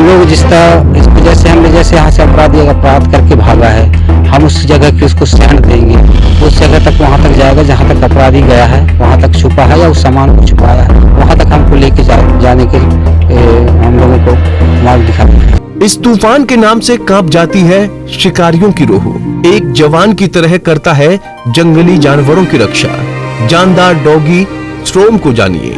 लोग जिस तरह इसको जैसे यहाँ से अपराधी अपराध करके भागा है, हम उस जगह की उसको सैंड देंगे, उस जगह तक वहाँ तक जाएगा जहाँ तक अपराधी गया है, वहाँ तक छुपा है या उस सामान को छुपाया है, वहाँ तक हमको लेके जाने के हम लोगों को मार्ग दिखा देंगे। इस तूफान के नाम से कांप जाती है शिकारियों की रूह। एक जवान की तरह करता है जंगली जानवरों की रक्षा। जानदार डॉगी स्ट्रोम को जानिए।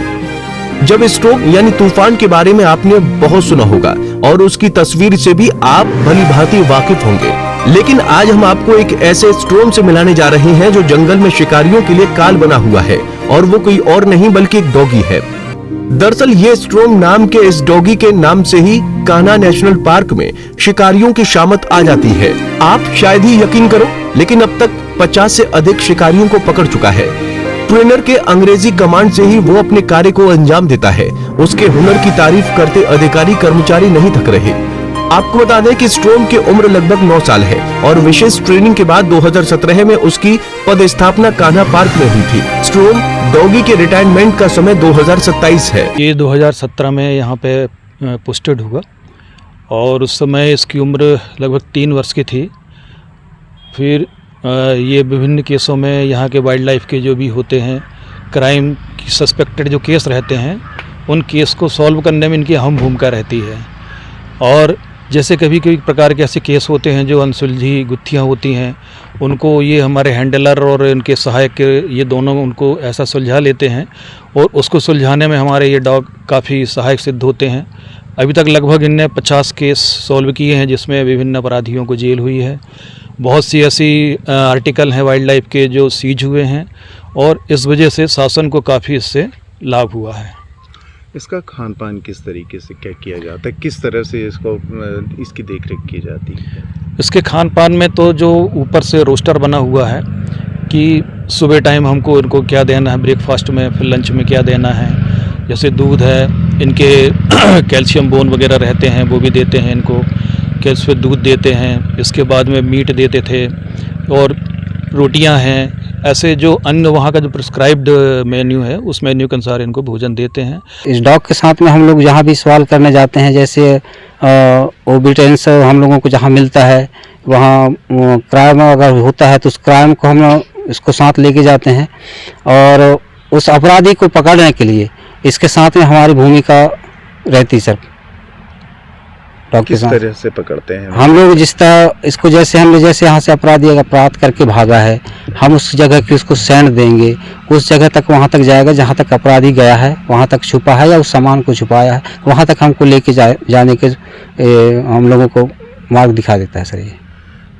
जब स्ट्रोम यानी तूफान के बारे में आपने बहुत सुना होगा और उसकी तस्वीर से भी आप भली भांति वाकिफ होंगे, लेकिन आज हम आपको एक ऐसे स्ट्रोम से मिलाने जा रहे हैं जो जंगल में शिकारियों के लिए काल बना हुआ है, और वो कोई और नहीं बल्कि एक डॉगी है। दरअसल ये स्ट्रोम नाम के इस डॉगी के नाम से ही कान्हा नेशनल पार्क में शिकारियों की शामत आ जाती है। आप शायद ही यकीन करो, लेकिन अब तक 50 से अधिक शिकारियों को पकड़ चुका है। ट्रेनर के अंग्रेजी कमांड से ही वो अपने कार्य को अंजाम देता है। उसके हुनर की तारीफ करते अधिकारी कर्मचारी नहीं थक रहे। आपको बता दें कि स्ट्रोम की उम्र लगभग 9 साल है और विशेष ट्रेनिंग के बाद 2017 में उसकी पदस्थापना कान्हा पार्क में हुई थी। स्ट्रोम डॉगी के रिटायरमेंट का समय 2027 है। ये 2017 में यहाँ पे पोस्टेड हुआ और उस समय इसकी उम्र लगभग 3 वर्ष की थी। फिर ये विभिन्न केसों में यहाँ के वाइल्ड लाइफ के जो भी होते हैं, क्राइम की सस्पेक्टेड जो केस रहते हैं, उन केस को सॉल्व करने में इनकी अहम भूमिका रहती है। और जैसे कभी कभी प्रकार के ऐसे केस होते हैं जो अनसुलझी गुत्थियाँ होती हैं, उनको ये हमारे हैंडलर और इनके सहायक ये दोनों उनको ऐसा सुलझा लेते हैं और उसको सुलझाने में हमारे ये डॉग काफ़ी सहायक सिद्ध होते हैं। अभी तक लगभग इनने 50 केस सॉल्व किए हैं जिसमें विभिन्न अपराधियों को जेल हुई है। बहुत सी ऐसी आर्टिकल हैं वाइल्ड लाइफ के जो सीज हुए हैं और इस वजह से शासन को काफ़ी इससे लाभ हुआ है। इसका खान पान किस तरीके से क्या किया जाता है, किस तरह से इसकी देखरेख की जाती है? इसके खान पान में तो जो ऊपर से रोस्टर बना हुआ है कि सुबह टाइम हमको इनको क्या देना है, ब्रेकफास्ट में, फिर लंच में क्या देना है। जैसे दूध है, इनके कैल्शियम बोन वगैरह रहते हैं वो भी देते हैं इनको, फिर दूध देते हैं। इसके बाद में मीट देते थे और रोटियां हैं। ऐसे जो अन्य वहाँ का जो प्रिस्क्राइब्ड मेन्यू है उस मेन्यू के अनुसार इनको भोजन देते हैं। इस डॉग के साथ में हम लोग जहाँ भी सवाल करने जाते हैं, जैसे ओबिडियंस हम लोगों को जहाँ मिलता है, वहाँ क्राइम अगर होता है तो उस क्राइम को हम इसको साथ लेके जाते हैं और उस अपराधी को पकड़ने के लिए इसके साथ में हमारी भूमिका रहती सर। किस तरह से पकड़ते हैं हम लोग? जिस तरह इसको जैसे यहाँ से अपराधी अपराध करके भागा है, हम उस जगह की उसको सैंड देंगे, उस जगह तक वहाँ तक जाएगा जहाँ तक अपराधी गया है, वहाँ तक छुपा है या उस सामान को छुपाया है, वहाँ तक हमको लेके जाने के हम लोगों को मार्ग दिखा देता है सर। ये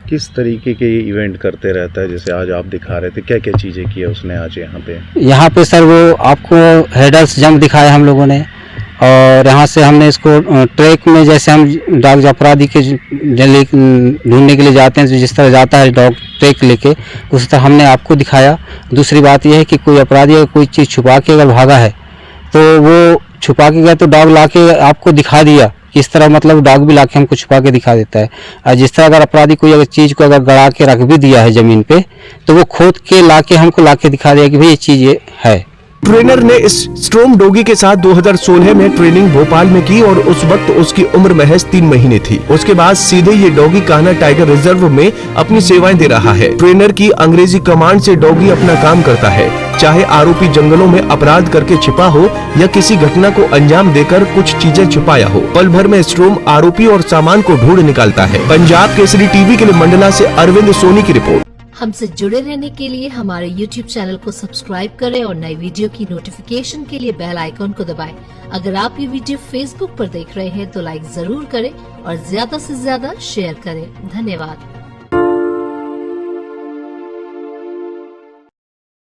किस तरीके के इवेंट करते रहता है? जैसे आज आप दिखा रहे थे, क्या क्या चीज़ें की है उसने आज यहाँ पे? सर वो आपको हेडल्स जंप दिखाया हम लोगों ने, और यहाँ से हमने इसको ट्रैक में, जैसे हम डॉग अपराधी के ढूंढने के लिए जाते हैं, जिस तरह जाता है डॉग ट्रैक लेके, उस तरह हमने आपको दिखाया। दूसरी बात यह है कि कोई अपराधी अगर कोई चीज़ छुपा के अगर भागा है तो वो छुपा के गया तो डॉग लाके आपको दिखा दिया। इस तरह मतलब डॉग भी लाके हमको छुपा के दिखा देता है। और जिस तरह अगर अपराधी कोई अगर चीज़ को अगर गड़ा के रख भी दिया है ज़मीन पे, तो वो खोद के लाके हमको लाके दिखा दिया कि भाई ये चीज़ ये है। ट्रेनर ने इस स्ट्रोम डॉगी के साथ 2016 में ट्रेनिंग भोपाल में की और उस वक्त उसकी उम्र महज 3 महीने थी। उसके बाद सीधे ये डॉगी कान्हा टाइगर रिजर्व में अपनी सेवाएं दे रहा है। ट्रेनर की अंग्रेजी कमांड से डॉगी अपना काम करता है, चाहे आरोपी जंगलों में अपराध करके छिपा हो या किसी घटना को अंजाम देकर कुछ चीजें छुपाया हो। पल भर में स्ट्रोम आरोपी और सामान को ढूंढ निकालता है। पंजाब केसरी टीवी के लिए मंडला से अरविंद सोनी की रिपोर्ट। हमसे जुड़े रहने के लिए हमारे YouTube चैनल को सब्सक्राइब करें और नई वीडियो की नोटिफिकेशन के लिए बेल आइकॉन को दबाएं। अगर आप ये वीडियो Facebook पर देख रहे हैं तो लाइक जरूर करें और ज्यादा से ज्यादा शेयर करें। धन्यवाद।